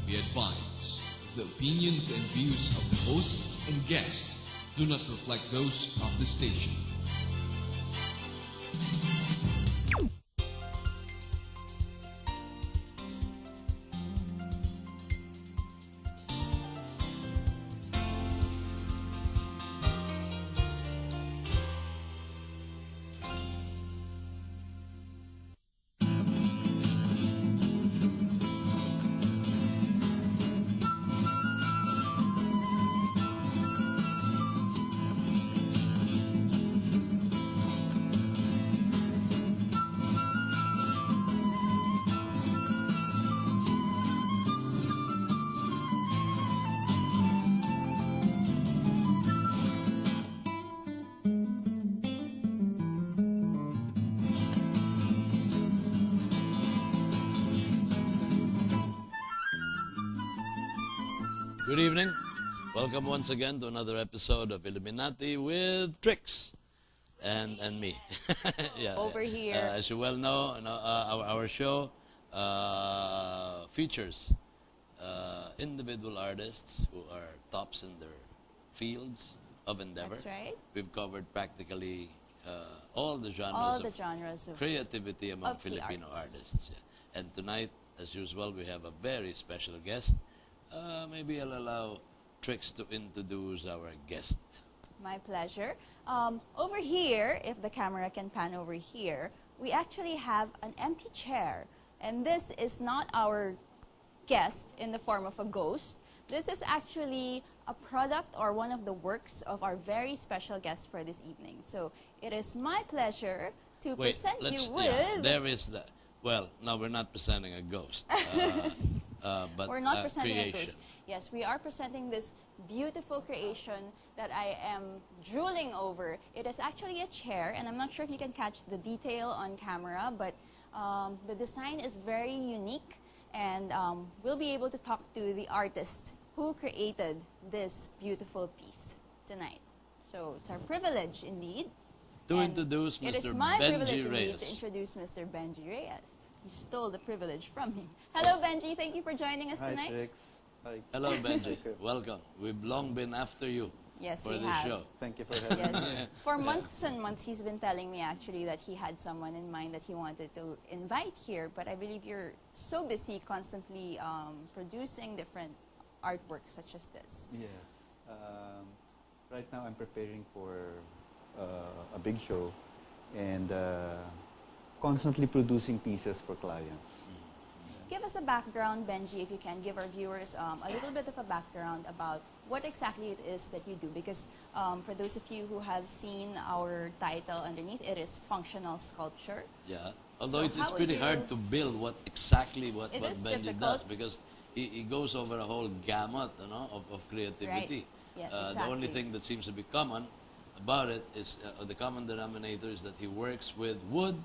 Be advised, the opinions and views of the hosts and guests do not reflect those of the station. Good evening. Welcome once again to another episode of Illuminati with Trix and me. Yeah, Over here. As you well know, our show features individual artists who are tops in their fields of endeavor. That's right. We've covered practically all the genres of creativity among Filipino artists. Yeah. And tonight, as usual, we have a very special guest. Maybe I'll allow Trix to introduce our guest. My pleasure. Over here, if the camera can pan over here, we actually have an empty chair. And this is not our guest in the form of a ghost. This is actually a product or one of the works of our very special guest for this evening. So it is my pleasure to present you with... Yeah, there is the... Well, no, we're not presenting a ghost. But we're not presenting creation. a ghost. Yes, we are presenting this beautiful creation that I am drooling over. It is actually a chair, and I'm not sure if you can catch the detail on camera, but the design is very unique, and we'll be able to talk to the artist who created this beautiful piece tonight. So it's our privilege, indeed. To introduce Mr. It is my privilege indeed Reyes. to introduce Mr. Benji Reyes. You stole the privilege from him. Hello, Benji. Thank you for joining us tonight. Hi, Trix. Hi. Hello, Benji. Welcome. We've long been after you Yes, for we this have. show. Thank you for having me. Yes. For months and months, he's been telling me actually that he had someone in mind that he wanted to invite here. But I believe you're so busy constantly producing different artworks such as this. Yes. Right now, I'm preparing for a big show and constantly producing pieces for clients. Give us a background, Benji, if you can. Give our viewers a little bit of a background about what exactly it is that you do. Because for those of you who have seen our title underneath, it is functional sculpture. Yeah. Although So it's pretty hard to build what Benji difficult. does, because he goes over a whole gamut, of creativity. Right. Yes, The exactly. only thing that seems to be common about it is, the common denominator is that he works with wood,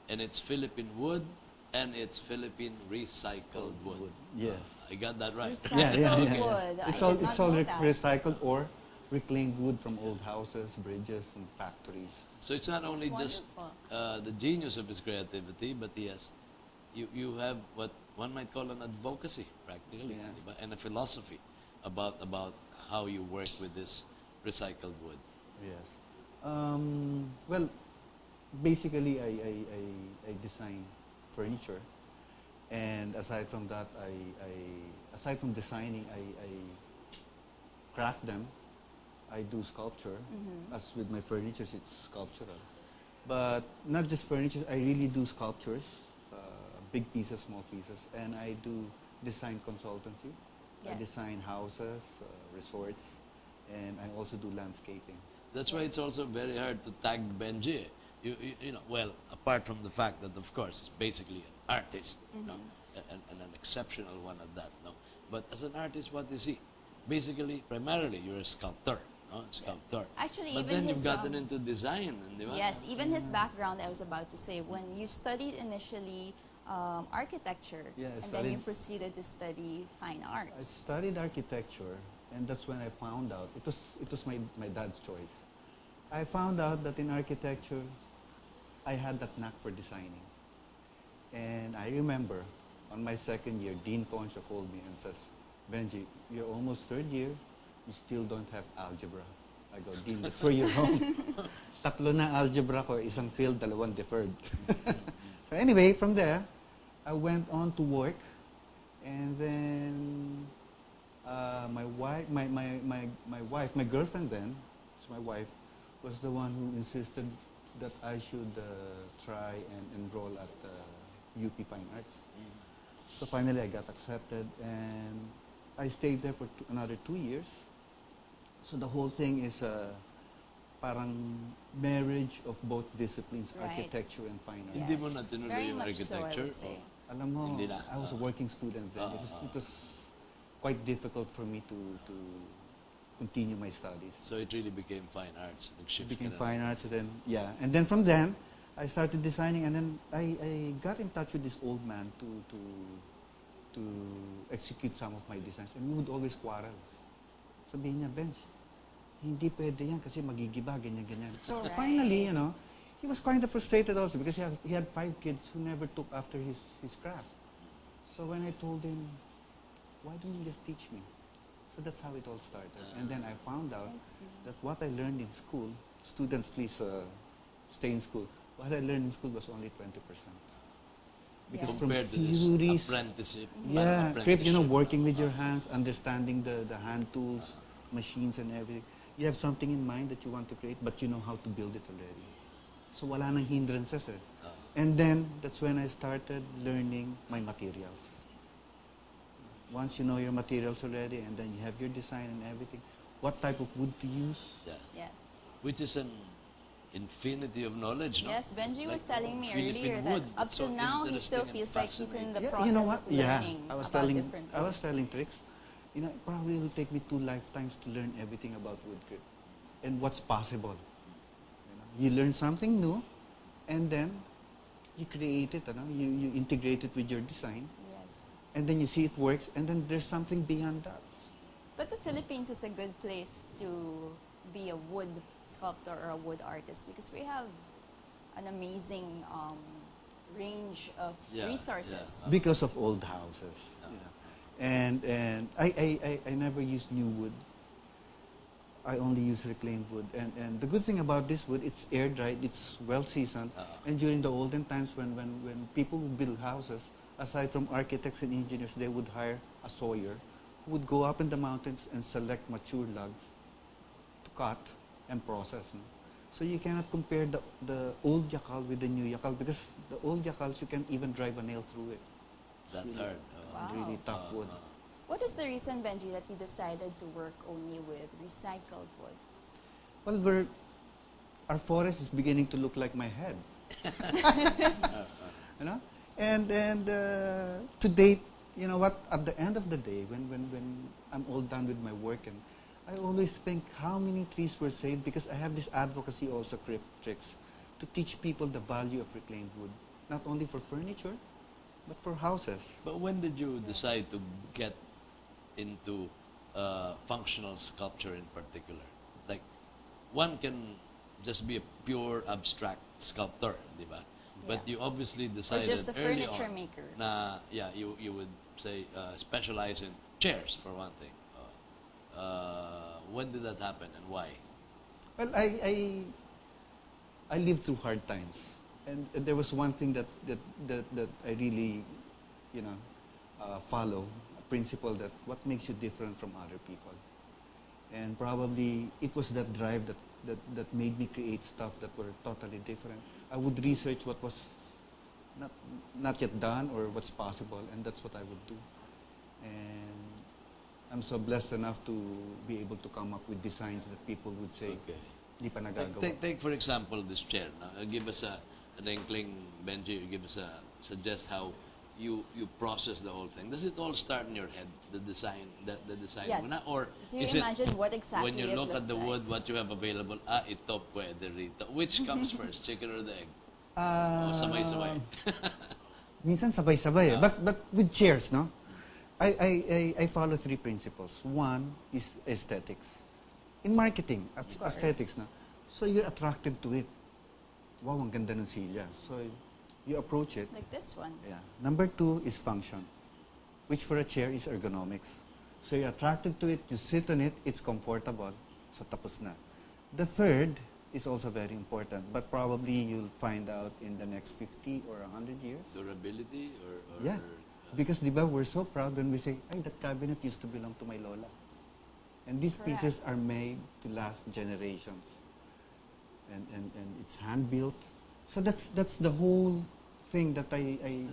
and it's Philippine wood, and it's Philippine recycled wood. Yes. I got that right. Recycled wood. It's I all, did not it's all know that. recycled or reclaimed wood from old houses, bridges, and factories. So it's not only It's just wonderful. the genius of his creativity, but you have what one might call an advocacy, practically, Yeah. diba? And a philosophy about how you work with this recycled wood. Yes. Well, basically, I design furniture, and aside from that, aside from designing, I craft them. I do sculpture. As with my furniture, it's sculptural. But not just furniture, I really do sculptures, big pieces, small pieces, and I do design consultancy. I Yes. design houses, resorts, and I also do landscaping. That's why it's also very hard to tag Benji. You know, well, apart from the fact that, of course, he's basically an artist, and an exceptional one at that. No, but as an artist, what is he? Basically, primarily, you're a sculptor. No? Sculptor. Actually, but even then you've his, gotten into design. Di ba? Yes, even his background, I was about to say, when you studied initially architecture, Yeah, I and then you studied- proceeded to study fine I arts. studied architecture, and that's when I found out, it was my dad's choice. I found out that in architecture, I had that knack for designing. And I remember on my second year, Dean Concha called me and says, Benji, you're almost third year, you still don't have algebra. I go, Dean, that's where you're wrong. Tatlo na algebra ko, isang failed, dalawang deferred. So anyway, from there, I went on to work, and then my wife, my girlfriend then, so my wife, was the one who insisted that I should try and enroll at UP Fine Arts. So finally I got accepted, and I stayed there for another 2 years. So the whole thing is parang marriage of both disciplines, Right. architecture and fine arts. Hindi mo na tinuloy Very yung much so, I architecture? would say. Alam mo, Hindi na. I was a working student then. It was quite difficult for me to continue my studies. So it really became fine arts. It became fine arts, and then and then from then I started designing, and then I got in touch with this old man to execute some of my designs, and we would always quarrel. Sabihin niya, Bench, hindi pwede yan kasi magigiba, ganyan. So Right. finally, he was kind of frustrated also because he had 5 kids who never took after his craft. So when I told him, why don't you just teach me? So that's how it all started. And then I found out I see. that what I learned in school, students please stay in school, what I learned in school was only 20%. Because Yeah. from Compared to this theories, apprenticeship. yeah, apprenticeship. working with your hands, understanding the hand tools, machines and everything. You have something in mind that you want to create, but you know how to build it already. So wala nang hindrances eh. And then, that's when I started learning my materials. Once you know your materials already, and then you have your design and everything, what type of wood to use. Yeah. Yes. Which is an infinity of knowledge, no? Yes, Benji was Like, telling me Philippine earlier that wood, up it's to so now he still interesting feels and like he's in the fascinating. process you know what? of learning I was about telling different I was woods. telling tricks. It probably will take me 2 lifetimes to learn everything about wood grip and what's possible. You learn something new, and then you create it. You integrate it with your design, Yes. and then you see it works, and then there's something beyond that. But the Philippines is a good place to be a wood sculptor or a wood artist because we have an amazing range of Yeah, resources. Because of old houses. And I never use new wood. I only use reclaimed wood. And the good thing about this wood, it's air dried, it's well seasoned. And during the olden times when people would build houses, aside from architects and engineers, they would hire a sawyer who would go up in the mountains and select mature logs to cut and process. No? So you cannot compare the old yakal with the new yakal because the old yakals, you can't even drive a nail through it. That It's hard. Wow. really tough wood. What is the reason, Benji, that you decided to work only with recycled wood? Well, our forest is beginning to look like my head. And to date, you know what? At the end of the day, when I'm all done with my work, and I always think how many trees were saved because I have this advocacy also, tricks, to teach people the value of reclaimed wood, not only for furniture, but for houses. But when did you decide to get into functional sculpture in particular? Like, one can just be a pure abstract sculptor, di ba? But Yeah. you obviously decided just a early furniture on maker. na, you would say specialize in chairs for one thing. When did that happen and why? Well, I lived through hard times, and there was one thing that I really, follow, a principle that what makes you different from other people, and probably it was that drive that made me create stuff that were totally different. I would research what was not yet done or what's possible, and that's what I would do. And I'm so blessed enough to be able to come up with designs that people would say, Okay. di pa nagagawa. Take for example this chair. Give us an inkling, Benji. Suggest how you process the whole thing. Does it all start in your head? The design, the design, Yeah. muna? Or Do you is it imagine what exactly when you it look at looks the like? wood, what you have available? Ito pwede rito. Which comes first, chicken or the egg? Sabay-sabay. Minsan sabay-sabay. But with chairs, no? I follow 3 principles. One is aesthetics. In marketing, course. aesthetics, no? So you're attracted to it. Wow, ang ganda ng silya. So you approach it. Like this one. Yeah. Number 2 is function, which for a chair is ergonomics. So you're attracted to it, you sit on it, it's comfortable. So tapos na. The third is also very important, but probably you'll find out in the next 50 or 100 years. Durability or Yeah. Because diba, we're so proud when we say, ay, that cabinet used to belong to my lola. And these Correct. pieces are made to last generations. And it's hand-built. So that's the whole thing that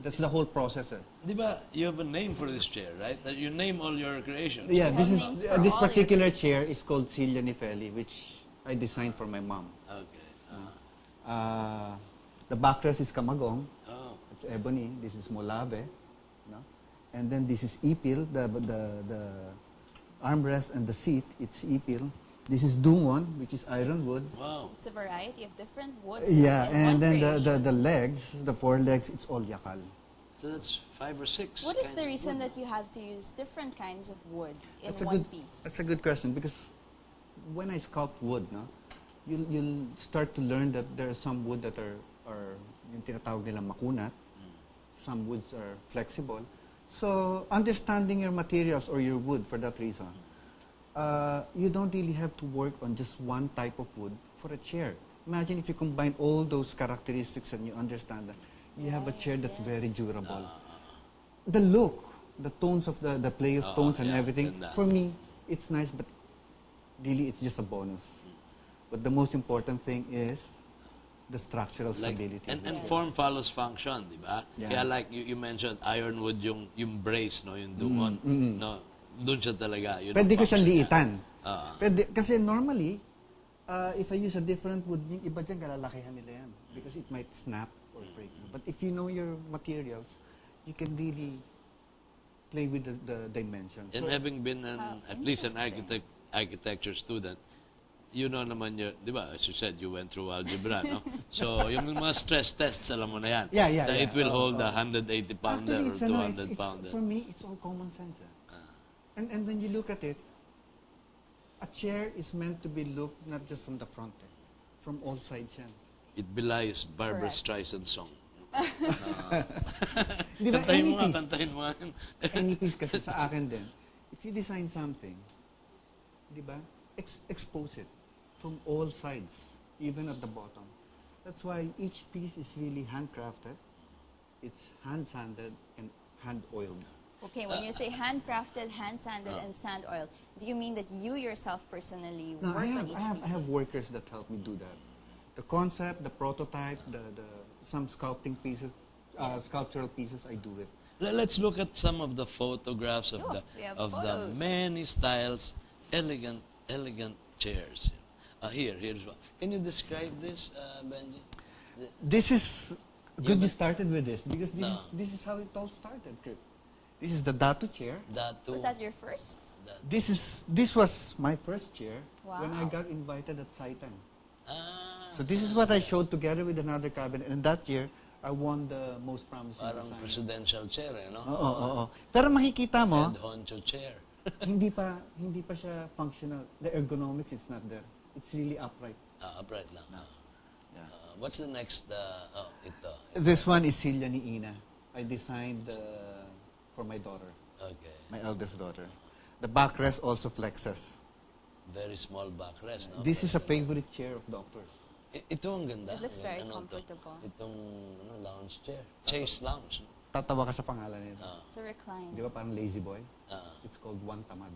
that's the whole process. Di ba, you have a name for this chair, right? That you name all your creations. Yeah, You this have is names for this all your particular chair is called Silja Nifelli, which I designed for my mom. Okay. The backrest is Kamagong. Oh. It's ebony. This is Molave, no? And then this is ipil. The armrest and the seat, it's ipil. This is Dungon, which is ironwood. Wow. It's a variety of different woods. Yeah, in and one then creation. the legs, the 4 legs, it's all yakal. So that's 5 or 6. What is kinds the of reason wood. that you have to use different kinds of wood in That's a one good. piece? That's a good question because when I sculpt wood, no, you'll start to learn that there are some wood that are yung tinatawag nilang makunat. Some woods are flexible. So understanding your materials or your wood for that reason, you don't really have to work on just one type of wood for a chair. Imagine if you combine all those characteristics and you understand that you have a chair that's very durable. The look, the tones of the play of tones and yeah, everything, and that. for me, it's nice, but really it's just a bonus. But the most important thing is the structural stability. And Yes. form follows function, di ba? Yeah. Kaya like you mentioned, ironwood yung brace, no, yung dungon. No, dun siya talaga. Yun Pwede ang ko siyang function liitan. niya. Pwede, kasi normally, if I use a different wood, yung iba dyan, kalalakihan nila yan. Because it might snap or break. But if you know your materials, you can really play with the dimensions. And So, having been at least an interesting. architecture student, you know naman yun, di ba, as you said, you went through algebra, no? So, yung mga stress tests, alam mo na yan. Yeah, yeah, That yeah. it will hold a 180-pounder actually, or it's, 200-pounder. for me, it's all common sense. And when you look at it, a chair is meant to be looked not just from the front, from all sides yan. It belies Barbara Correct. Streisand's song. Di ba, Kantahin any mo nga, piece, kantahin mo nga. any piece kasi sa akin din, if you design something, di ba, expose it from all sides, even at the bottom. That's why each piece is really handcrafted, it's hand-sanded and hand-oiled. Okay, when you say handcrafted, hand-sanded, and sand oil, do you mean that you yourself personally No, work I on each piece? have workers that help me do that. The concept, the prototype, some sculpting pieces, sculptural pieces, I do it. Let's look at some of the photographs of Oh, we have the photos. many styles, elegant chairs. Here's one. Can you describe this, Benji? This is good but- you started with this because No. this is how it all started, Kurt. This is the Datu chair. That too. Was that your first? This was my first chair when I Wow. got invited at Saitan. Ah, So this is what I showed together with another cabinet, and that year I won the most promising parang design. presidential chair, no? Oo. Pero makikita mo, Head honcho chair. hindi pa siya functional. The ergonomics is not there. It's really upright. Upright lang. Yeah. What's the next? Ito. This one is Silya ni Ina. I designed for my daughter, Okay. my eldest daughter. The backrest also flexes. Very small backrest, no? This is a favorite chair of doctors. Ito ang ganda. It looks very to? comfortable. Itong lounge chair. Chase lounge. No? Tatawa ka sa pangalan nito. It's a recline. Di ba parang lazy boy? Ah. It's called One Tamad.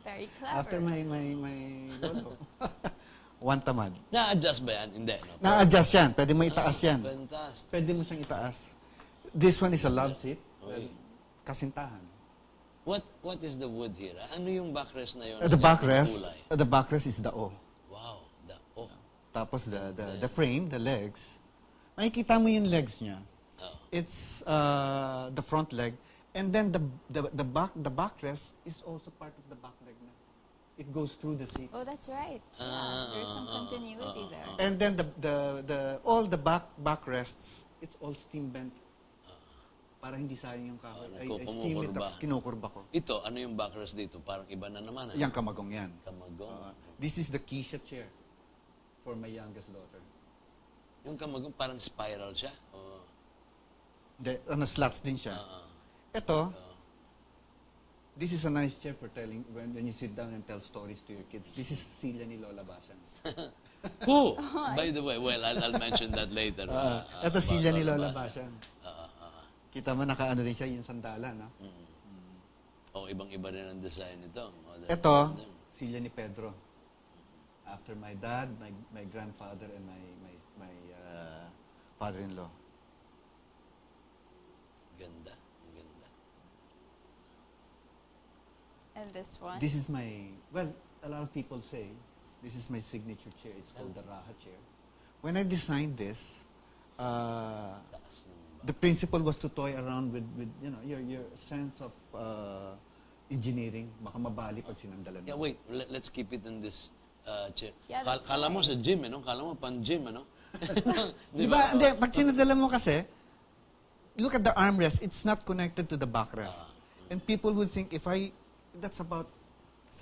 Very clever. After my lolo. One Tamad. Na-adjust ba yan? Hindi, no? Na-adjust yan. Pwede mo itaas yan. Fantastic. Pwede mo siyang itaas. This one is a love seat. Okay. Kasintahan. What is the wood here? Ano yung backrest na yun? The Ano yung backrest, kulay? the backrest is the O. Wow. Tapos the frame, the legs. Makikita mo yung legs niya. Oh. It's the front leg, and then the backrest is also part of the back leg na. It goes through the seat. Oh, that's right. Yeah, there's some continuity there. And then all the backrests, it's all steam bent. Para hindi sayang yung kahoy. I steam it, tapos kinukurba ko. Ito, ano yung backrest dito? Parang iba na naman. Yang kamagong yan. Kamagong. This is the Keisha chair for my youngest daughter. Yung kamagong parang spiral siya. Oh. Slots din siya. Ito, this is a nice chair for telling, when you sit down and tell stories to your kids. This is Silya ni Lola Bashan. Who? By the way, well, I'll mention that later. Ito Silya ni Lola Bashan. Kita mo, nakaano rin siya, yung sandala, no? Oh, ibang-iba rin ang design nito. Ito, Silya ni Pedro. After my dad, my grandfather, and my father-in-law. Ganda. Ganda. And this one? This is well, a lot of people say, this is my signature chair. It's called the Raha chair. When I designed this, the principle was to toy around with your sense of engineering. Baka mabali pag sinandalan mo. Yeah, wait. Let's keep it in this chair. Yeah, that's Kala mo fine. sa gym, no? Kala mo pan-gym, ano? Diba? Hindi, pag sinadala mo kasi, look at the armrest. It's not connected to the backrest. And people would think, that's about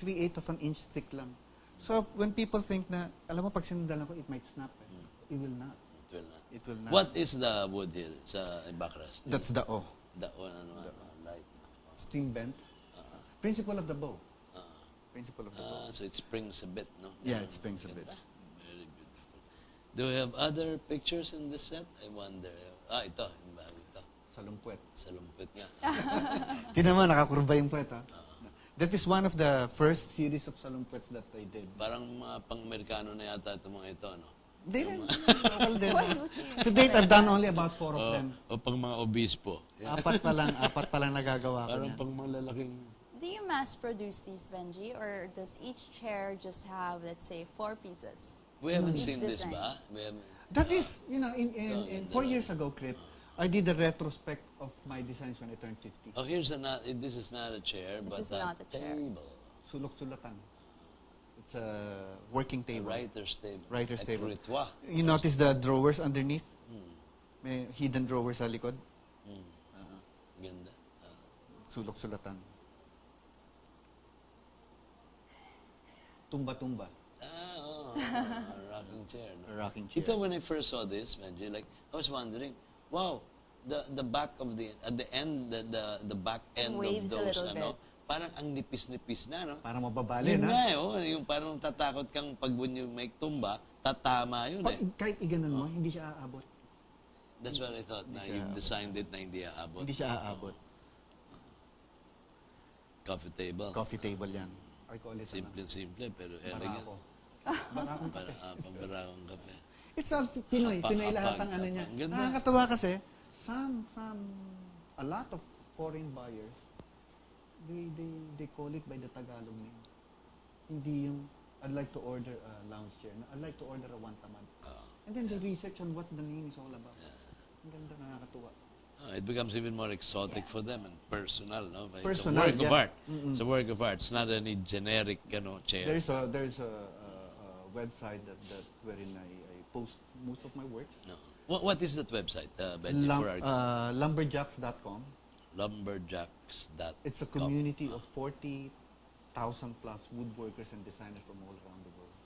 3/8 of an inch thick lang. So, when people think na, alam mo, pag sinadala ko, it might snap. It will not. It will not. It will not. What is the wood here sa backrest? That's the O. The one, light. String bent. Principle of the bow. Principle of the bow. So it springs a bit, no? Yeah, it springs a bit. Ganda. Very beautiful. Do we have other pictures in this set? I wonder. Ito. Yung bago ito. Sa lumpwet. Sa lumpit nga. Tingnan mo, nakakurba yung puwet, ha? That is one of the first series of salumpwets that I did. Parang mga pang-Amerikano na yata itong mga ito, no? Hindi rin. Local din. To date, I've done only about 4 of them. O pang mga obispo. Apat pa lang nagagawa ko Parang niyan. pang mga lalaking... Do you mass produce these, Benji? Or does each chair just have, let's say, 4 pieces? We haven't Each seen this design. ba? We haven't... That is, in 4 years ago, Krit, I did a retrospect of my designs when I turned 50. Oh, this is not a chair, This but is not a chair. table. Sulok-sulatan. It's a working A table. writer's table. Writer's table. Écritoire. You notice the drawers underneath? May hidden drawers sa likod. Ganda. Sulok-sulatan. Tumba-tumba. Rocking chair. No? A rocking chair. Ito, when I first saw this, Benji, I was wondering, wow, the back of at the end, the back end of waves a those, little bit. parang ang nipis-nipis na, no? Para mababali, Yun na? nga, yung parang tatakot kang pag when you make tumba, tatama yun, Kahit iganon mo, hindi siya aabot. That's what I thought, na Hindi siya you've designed it na hindi aabot. Hindi siya aabot. Coffee table. Coffee table yan. I call it Simple, pero barako. elegant. Barakong kape. Pambarakong kape. It's all Pinoy. Pinoy lahat ang ano niya. Ang ganda. Nakakatawa kasi, a lot of foreign buyers, they call it by the Tagalog name. Hindi yung, I'd like to order a lounge chair. I'd like to order a one tamad. And then they research on what the name is all about. Ang ganda, nakakatuwa. It becomes even more exotic for them and personal, no? Personal, it's a work of yeah. art. It's a work of art. It's not any generic, chair. There's a website that wherein I post most of my works. No. What is that website, Benji, for our Lumberjacks.com. lumberjacks.com? It's a community of 40,000 plus woodworkers and designers from all around the world.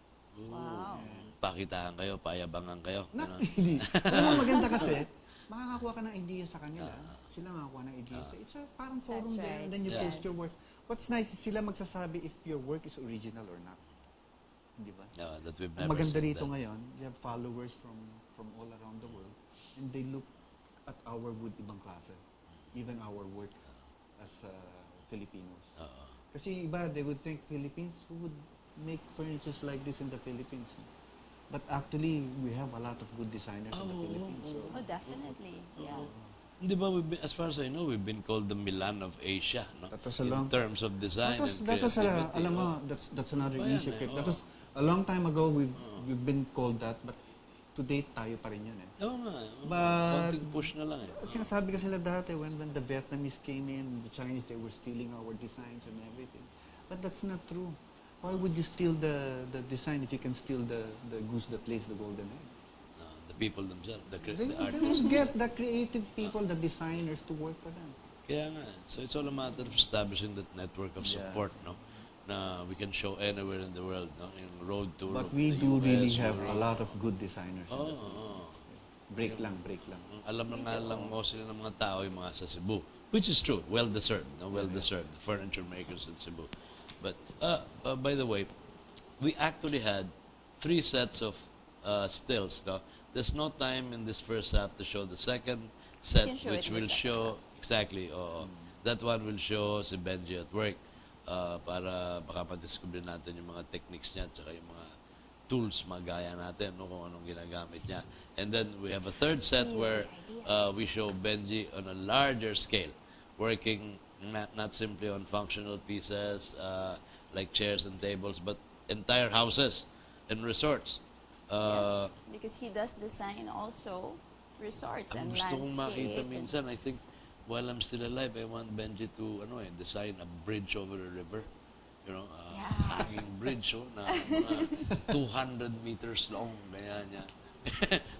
Wow. Pakitahan kayo, payabangan kayo. Not Ganon. really. Alam mo, maganda kasi, makakakuha ka ng idea sa kanila. Sila makakuha ng idea. So it's a parang forum That's there, right. and then you post Yes. your work. What's nice is sila magsasabi if your work is original or not. Di ba? No, that we've Ang never maganda seen rito that. ngayon, you have followers from all around the world, and they look at our wood ibang klase. Even our work as Filipinos. Kasi iba, they would think Philippines, who would make furnitures like this in the Philippines? But actually, we have a lot of good designers in the Philippines. So, Oh, definitely. Yeah. Di ba, as far as I know, we've been called the Milan of Asia, no? That was a In long- terms of design and that was creativity. alam mo, that's another Oh, yan issue. eh, Kit. That oh. was a long time ago. We've been called that, but to date tayo pa rin yun eh. Oo nga. But- Konting push na lang eh. At sinasabi kasi sila dati when the Vietnamese came in, the Chinese, they were stealing our designs and everything. But that's not true. Why would you steal the design if you can steal the goose that lays the golden egg? The people themselves, the They artists. will get the creative people, the designers to work for them. Kaya nga. So it's all a matter of establishing that network of support, no? Na we can show anywhere in the world, no? Yung road tour But of we the do US, really have a Europe. lot of good designers. Oh. Break lang, break lang. Alam na nga lang mostly ng mga tao yung mga sa Cebu. Which is true. Well-deserved. No? Well-deserved. The furniture makers in Cebu. But, by the way, we actually had 3 sets of stills. No? There's no time in this first half to show the second set, can show which it in the will second show, half. exactly, that one will show si Benji at work para baka ma-discover natin yung mga techniques niya at saka yung mga tools magaya natin, no, kung anong ginagamit niya. And then we have a third set where we show Benji on a larger scale, working not simply on functional pieces like chairs and tables, but entire houses and resorts. Yes, because he does design also resorts and Ang gusto kong makita landscape. minsan, I think, while I'm still alive, I want Benji to design a bridge over a river. You know, hanging bridge, na mga 200 meters long, ganyan niya.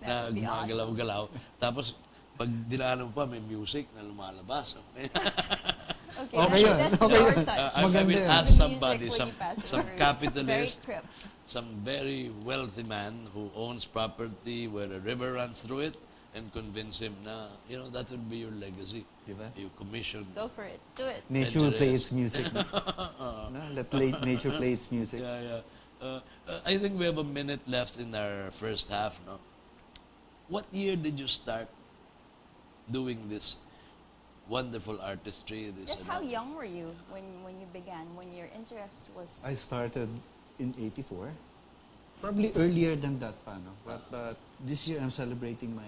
Na would be gumagalaw-galaw. Tapos, pag dinaanan mo pa, may music na lumalabas. Okay, Okay yun. that's Okay your yun. touch. I Maganda will yun. ask The somebody, music when you pass some over is capitalist, very crypt. some very wealthy man who owns property where a river runs through it, and convince him na, that would be your legacy. Diba? You commission. Go for it. Do it. Nature will play Adventurous. its music. No? Let nature play its music. Yeah. I think we have a minute left in our first half. No? What year did you start doing this wonderful artistry? Just how young were you when you began, when your interest was... I started in 84. Probably earlier than that pa, no? But this year I'm celebrating my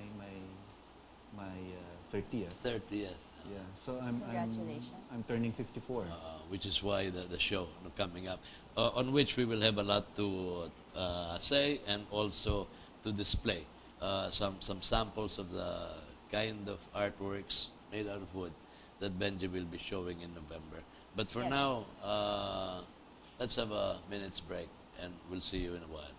30th. 30th. Yeah. So Congratulations. I'm turning 54. Which is why the show coming up, on which we will have a lot to say and also to display some samples of the kind of artworks made out of wood that Benji will be showing in November. But for Yes. now, let's have a minute's break and we'll see you in a while.